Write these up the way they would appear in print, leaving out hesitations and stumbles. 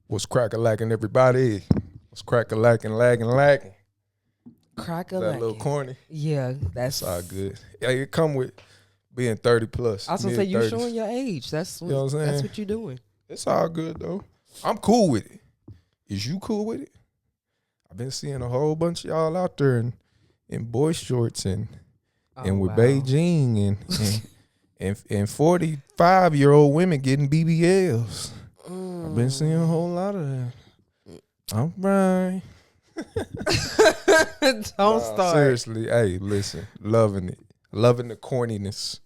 What's crack-a-lacking, everybody? What's crack-a-lacking, lagging? Crack-a-lacking. That little corny. Yeah, that's all good. Yeah, it come with being 30 plus. I was gonna say you're showing your age. That's what, you know what I'm saying? That's what you're doing. It's all good though. I'm cool with it. Is you cool with it? I've been seeing a whole bunch of y'all out there in boy shorts and with Beijing and 45-year-old women getting BBLs. I've been seeing a whole lot of that. All right. Don't start. Seriously, hey, listen, loving it. Loving the corniness.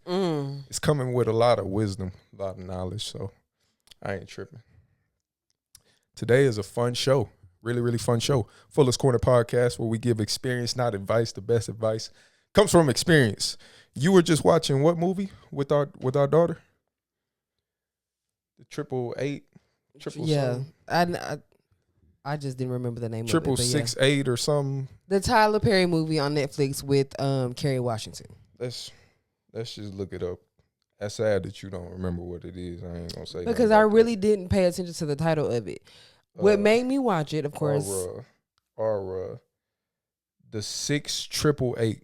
It's coming with a lot of wisdom, a lot of knowledge, so I ain't tripping. Today is a fun show. Really, really fun show. Fullest Corner Podcast, where we give experience, not advice. The best advice comes from experience. You were just watching what movie with our daughter? The 888? Yeah, I just didn't remember the name of it. 668 or something. The Tyler Perry movie on Netflix with Kerry Washington. Let's just look it up. That's sad that you don't remember what it is. I ain't gonna say because I really didn't pay attention to the title of it. What made me watch it, of course, the 6888.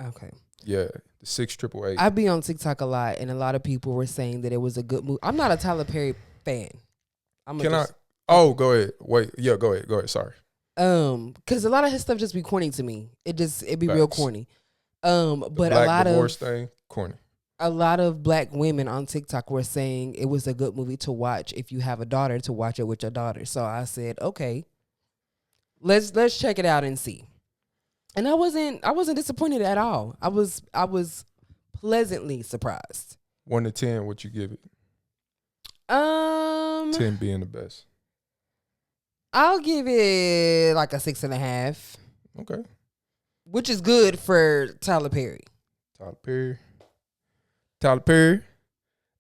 Okay. Yeah, the 6888. I be on TikTok a lot, and a lot of people were saying that it was a good movie. I'm not a Tyler Perry fan. Oh, go ahead. Wait, yeah, go ahead. Sorry. Because a lot of his stuff just be corny to me. It'd be real corny. But a lot of divorce thing, corny. A lot of black women on TikTok were saying it was a good movie to watch if you have a daughter, to watch it with your daughter. So I said, okay, let's check it out and see. And I wasn't disappointed at all. I was pleasantly surprised. 1 to 10, what you give it? 10 being the best. I'll give it like a 6.5. Okay. Which is good for Tyler Perry. Tyler Perry.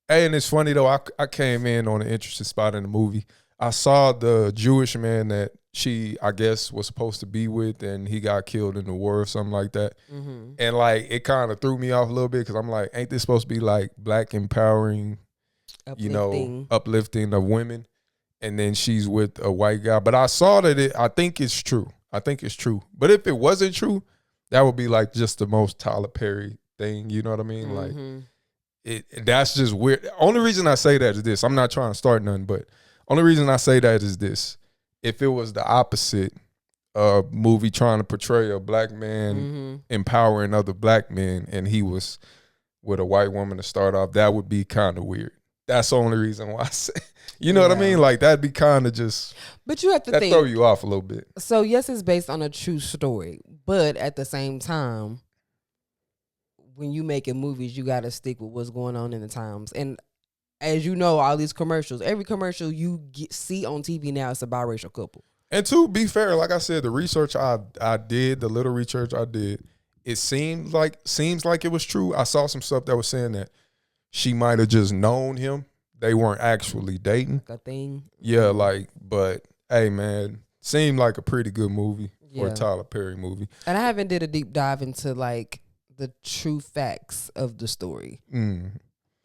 Hey, and it's funny though, I came in on an interesting spot in the movie. I saw the Jewish man that she, I guess, was supposed to be with, and he got killed in the war or something like that. Mm-hmm. And like, it kind of threw me off a little bit because I'm like, ain't this supposed to be like black empowering, uplifting of women? And then she's with a white guy. But I saw that I think it's true. But if it wasn't true, that would be like just the most Tyler Perry thing. You know what I mean? Mm-hmm. Like, that's just weird. The only reason I say that is this. I'm not trying to start nothing, but only reason I say that is this. If it was the opposite, movie trying to portray a black man empowering other black men, and he was with a white woman to start off, that would be kind of weird. That's the only reason why I say, you know what I mean? Like, that'd be kind of just, but you have to think, throw you off a little bit. So yes, it's based on a true story, but at the same time, when you making movies, you got to stick with what's going on in the times. And as you know, all these commercials, every commercial you see on TV now, it's a biracial couple. And to be fair, like I said, the research I did, the little research I did, it seems like it was true. I saw some stuff that was saying that she might have just known him. They weren't actually dating. Like a thing. Yeah, but hey, man, seemed like a pretty good movie or a Tyler Perry movie. And I haven't did a deep dive into like the true facts of the story.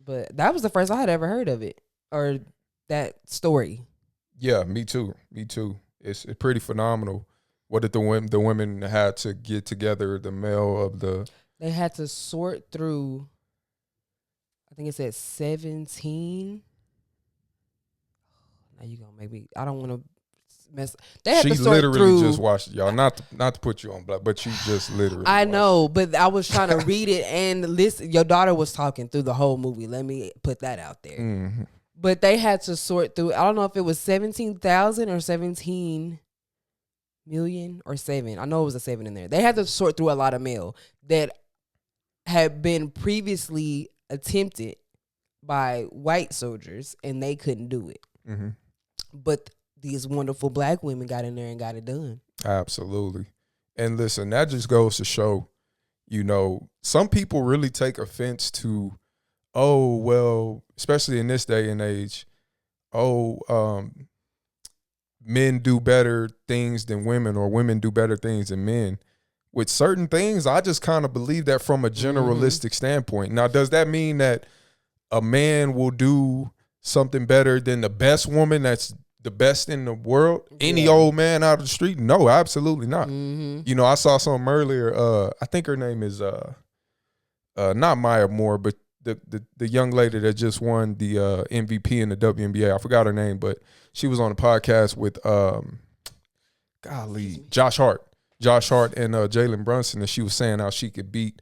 But that was the first I had ever heard of it, or that story. Yeah, me too. It's pretty phenomenal. What did the women had to get together? The male of the, they had to sort through, I think it said 17. Now you gonna make me, I don't want to mess. They had she to sort literally through, just watched it, y'all. Not to put you on black, but you just literally. I know, but I was trying to read it and listen. Your daughter was talking through the whole movie. Let me put that out there. Mm-hmm. But they had to sort through. I don't know if it was 17,000 or 17 million or 7. I know it was a 7 in there. They had to sort through a lot of mail that had been previously attempted by white soldiers, and they couldn't do it. Mm-hmm. But these wonderful black women got in there and got it done. Absolutely. And listen, that just goes to show, some people really take offense to, oh, well, especially in this day and age, men do better things than women, or women do better things than men. With certain things, I just kind of believe that from a generalistic standpoint. Now, does that mean that a man will do something better than the best woman that's the best in the world? Any old man out of the street? No, absolutely not. You know, I saw something earlier. I think her name is not Maya Moore, but the young lady that just won the MVP in the WNBA. I forgot her name, but she was on a podcast with Josh Hart and Jalen Brunson, and she was saying how she could beat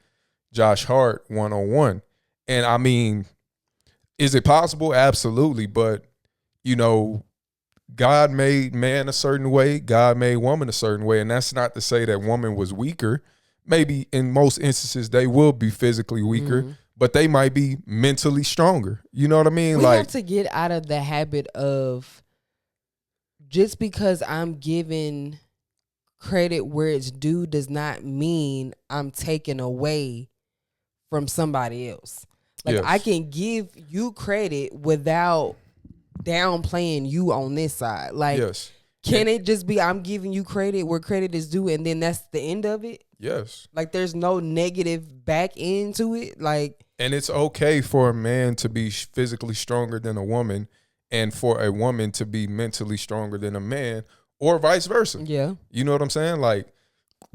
Josh Hart 1-on-1. And I mean, is it possible? Absolutely. But, you know, God made man a certain way. God made woman a certain way. And that's not to say that woman was weaker. Maybe in most instances they will be physically weaker, but they might be mentally stronger. You know what I mean? We have to get out of the habit of just because I'm giving credit where it's due does not mean I'm taking away from somebody else. Like, I can give you credit without downplaying you on this side. Like, can it just be I'm giving you credit where credit is due, and then that's the end of it? Yes. Like, there's no negative back end to it. Like, and it's okay for a man to be physically stronger than a woman, and for a woman to be mentally stronger than a man, or vice versa. Yeah. You know what I'm saying? Like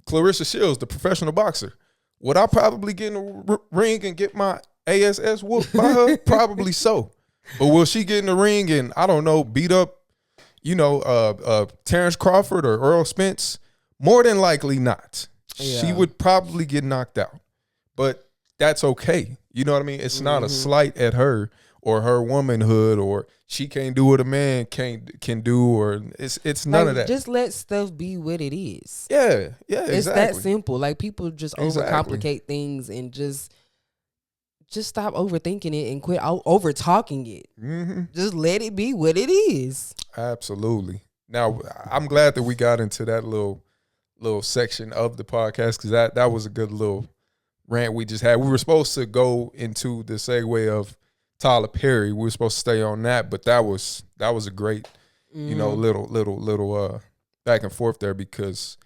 Clarissa Shields, the professional boxer. Would I probably get in the ring and get my ASS whooped by her? Probably so. But will she get in the ring and, I don't know, beat up, you know, Terrence Crawford or Earl Spence? More than likely not. Yeah. She would probably get knocked out. But that's okay. You know what I mean? It's not a slight at her or her womanhood, or she can't do what a man can do, or it's none of that. Just let stuff be what it is. Yeah, exactly. It's that simple. Like, people just overcomplicate things, and just stop overthinking it and quit over talking it. Just let it be what it is. Absolutely. Now, I'm glad that we got into that little section of the podcast, because that was a good little rant we just had. We were supposed to go into the segue of Tyler Perry. We were supposed to stay on that, but that was a great, you know, little back and forth there, because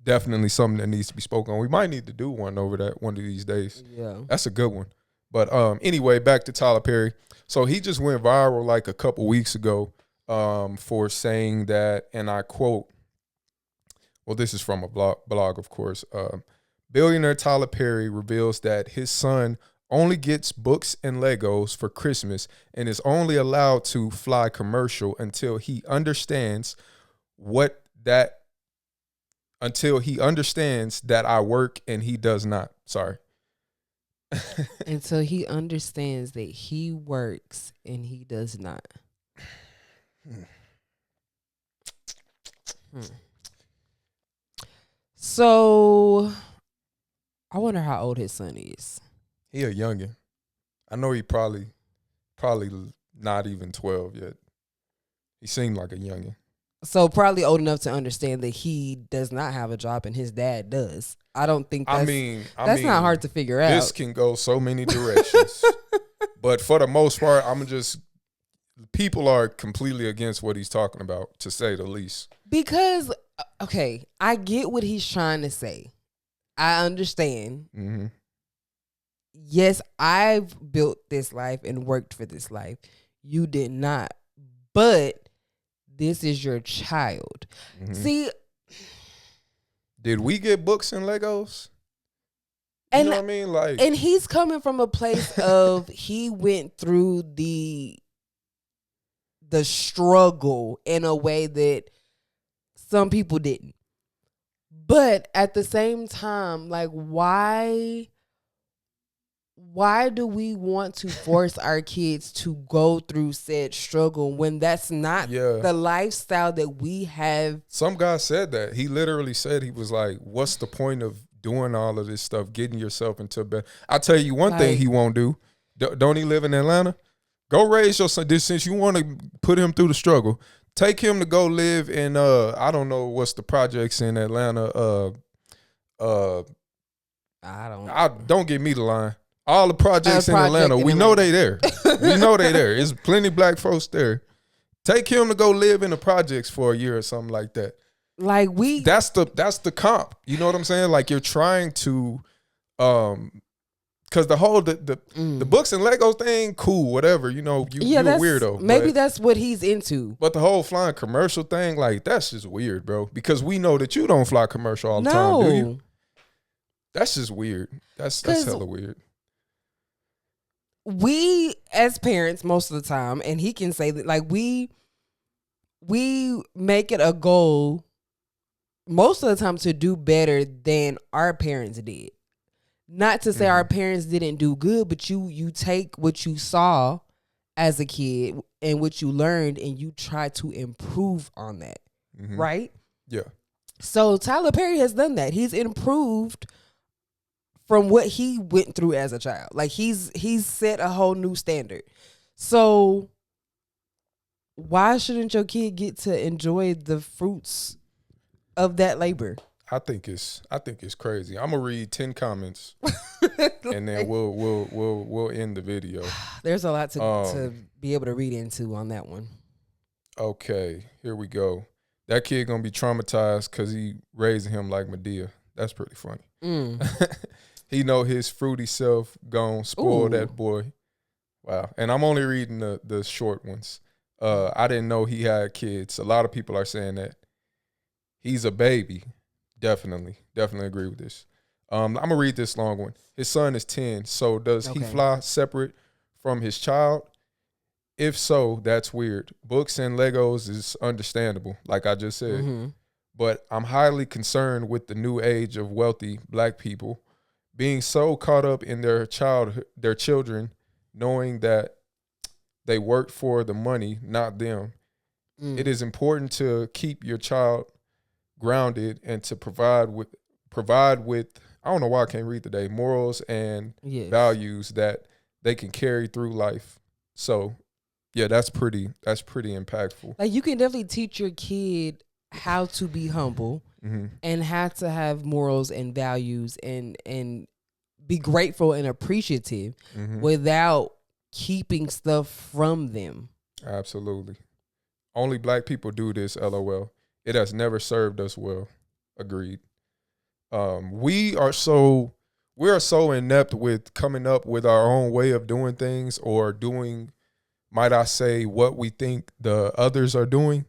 definitely something that needs to be spoken on. We might need to do one over that one of these days. Yeah, that's a good one. But anyway, back to Tyler Perry. So he just went viral like a couple weeks ago for saying that, and I quote, well, this is from a blog, of course. Billionaire Tyler Perry reveals that his son only gets books and Legos for Christmas and is only allowed to fly commercial until he understands that I work and he does not. Sorry. Until he understands that he works and he does not. So, I wonder how old his son is. He a youngin'. I know he probably not even 12 yet. He seemed like a youngin'. So probably old enough to understand that he does not have a job and his dad does. I don't think that's, that's not hard to figure out. This can go so many directions. But for the most part, people are completely against what he's talking about, to say the least. Because, okay, I get what he's trying to say. I understand. Mm-hmm. Yes, I've built this life and worked for this life. You did not. But this is your child. Mm-hmm. See, did we get books and Legos? You know what I mean? Like, and he's coming from a place of he went through the struggle in a way that some people didn't. But at the same time, like, why do we want to force our kids to go through said struggle when that's not the lifestyle that we have? Some guy said that. He literally said, he was like, what's the point of doing all of this stuff, getting yourself into bed? I'll tell you one thing he won't do. Don't he live in Atlanta? Go raise your son. Since you want to put him through the struggle, take him to go live in, I don't know what's the projects in Atlanta. Don't give me the line. All the projects in Atlanta, we know they there. We know they there. There's plenty black folks there. Take him to go live in the projects for a year or something like that. Like that's the comp. You know what I'm saying? Like, you're trying to Because the whole the books and Legos thing, cool, whatever. You know, you're a weirdo. Maybe that's what he's into. But the whole flying commercial thing, like, that's just weird, bro. Because we know that you don't fly commercial all the time, do you? That's just weird. That's hella weird. We as parents, most of the time, and he can say that, like, we make it a goal most of the time to do better than our parents did. Not to say our parents didn't do good, but you take what you saw as a kid and what you learned and you try to improve on that, right? Yeah. So Tyler Perry has done that. He's improved from what he went through as a child. Like, he's set a whole new standard. So why shouldn't your kid get to enjoy the fruits of that labor? I think it's crazy. I'm gonna read 10 comments and then we'll end the video. There's a lot to be able to read into on that one. Okay, here we go. That kid gonna be traumatized because he raised him like Medea. That's pretty funny. He know his fruity self gonna spoil that boy. Wow. And I'm only reading the short ones. I didn't know he had kids. A lot of people are saying that. He's a baby. Definitely agree with this. I'm gonna read this long one. His son is 10. So does he fly separate from his child? If so, that's weird. Books and Legos is understandable, like I just said. But I'm highly concerned with the new age of wealthy black people being so caught up in their children, knowing that they work for the money, not them. It is important to keep your child grounded and to provide with I don't know why I can't read today, morals and values that they can carry through life. So yeah, that's pretty impactful. Like, you can definitely teach your kid how to be humble and how to have morals and values and be grateful and appreciative without keeping stuff from them. Absolutely. Only black people do this, LOL. It has never served us well. Agreed. We are so inept with coming up with our own way of doing things or doing, might I say, what we think the others are doing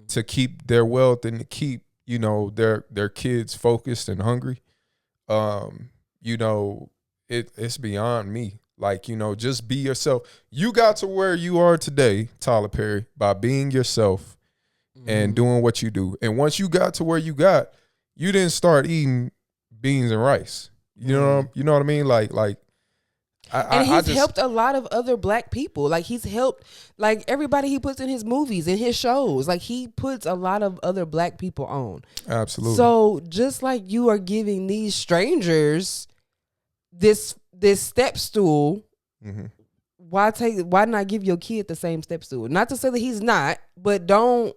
to keep their wealth and to keep, you know, their kids focused and hungry. You know, it's beyond me. Like, you know, just be yourself. You got to where you are today, Tyler Perry, by being yourself and doing what you do. And once you got to where you got, you didn't start eating beans and rice. You know what I mean? Like he's helped a lot of other black people. Like, he's helped, like, everybody he puts in his movies and his shows. Like, he puts a lot of other black people on. Absolutely. So just like you are giving these strangers this step stool, why not give your kid the same step stool? Not to say that he's not, but don't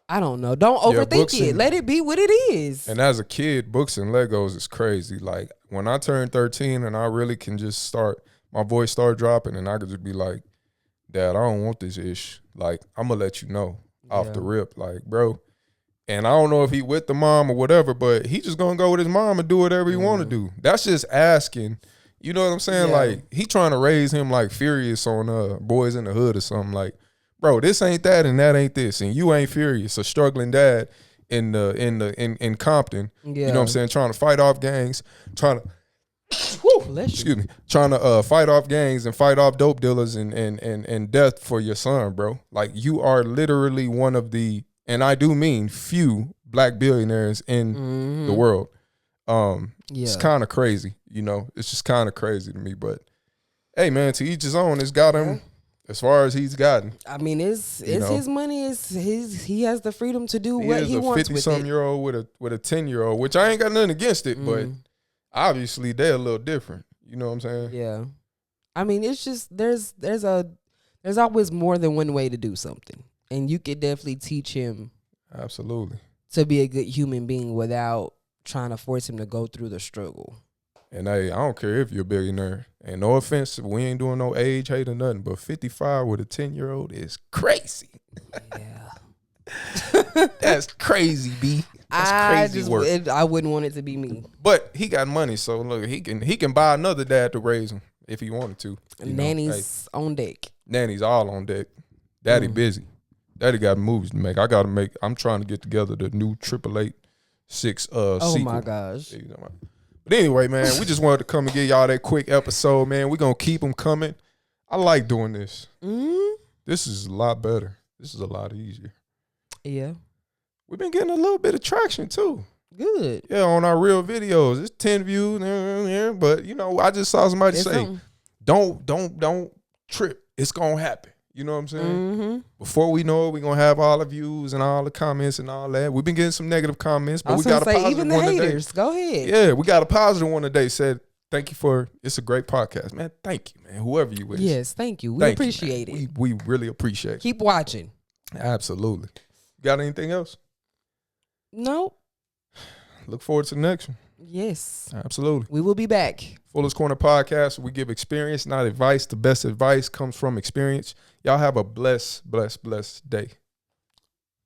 overthink it. Let it be what it is. And as a kid, books and Legos is crazy. Like, when I turned 13 and I really can just my voice start dropping and I could just be like, Dad, I don't want this ish. Like, I'm going to let you know off the rip. Like, bro. And I don't know if he with the mom or whatever, but he just going to go with his mom and do whatever he want to do. That's just asking. You know what I'm saying? Yeah. Like, he trying to raise him like Furious on Boys in the Hood or something. Like, bro, this ain't that and that ain't this, and you ain't Furious, a struggling dad in Compton. Yeah. You know what I'm saying? Trying to fight off gangs, trying to fight off gangs and fight off dope dealers and death for your son, bro. Like, you are literally one of the, and I do mean few, black billionaires in the world. It's kind of crazy, you know. It's just kind of crazy to me, but hey, man, to each his own. It's got him as far as he's gotten. I mean, it's his money. He has the freedom to do what he wants with it. 50-something-year-old with a 10-year-old, which I ain't got nothing against it, but obviously they're a little different. You know what I'm saying? Yeah. I mean, it's just there's always more than one way to do something, and you could definitely teach him absolutely to be a good human being without trying to force him to go through the struggle. And hey, I don't care if you're a billionaire. And no offense, we ain't doing no age hate or nothing, but 55 with a 10-year-old is crazy. Yeah. That's crazy, B. That's crazy work. I wouldn't want it to be me. But he got money, so look, he can buy another dad to raise him if he wanted to. Nanny's on deck. Nanny's all on deck. Daddy busy. Daddy got movies to make. I'm trying to get together the new 888-6 Oh sequel. my gosh. But anyway, man, we just wanted to come and give y'all that quick episode, man. We're going to keep them coming. I like doing this. This is a lot better. This is a lot easier. Yeah. We've been getting a little bit of traction, too. Good. Yeah, on our real videos. It's 10 views, but, I just saw somebody say, don't trip. It's going to happen. You know what I'm saying? Before we know it, we're going to have all the views and all the comments and all that. We've been getting some negative comments, but we got a positive even the one haters. today. Go ahead. Yeah, we got a positive one today. Said, thank you it's a great podcast. Man, thank you, man. Whoever you is. Yes, thank you. We appreciate it. We really appreciate it. Keep watching. Absolutely. Got anything else? Nope. Look forward to the next one. Yes. Absolutely. We will be back. Fullest Corner Podcast. We give experience, not advice. The best advice comes from experience. Y'all have a blessed day.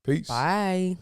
Peace. Bye.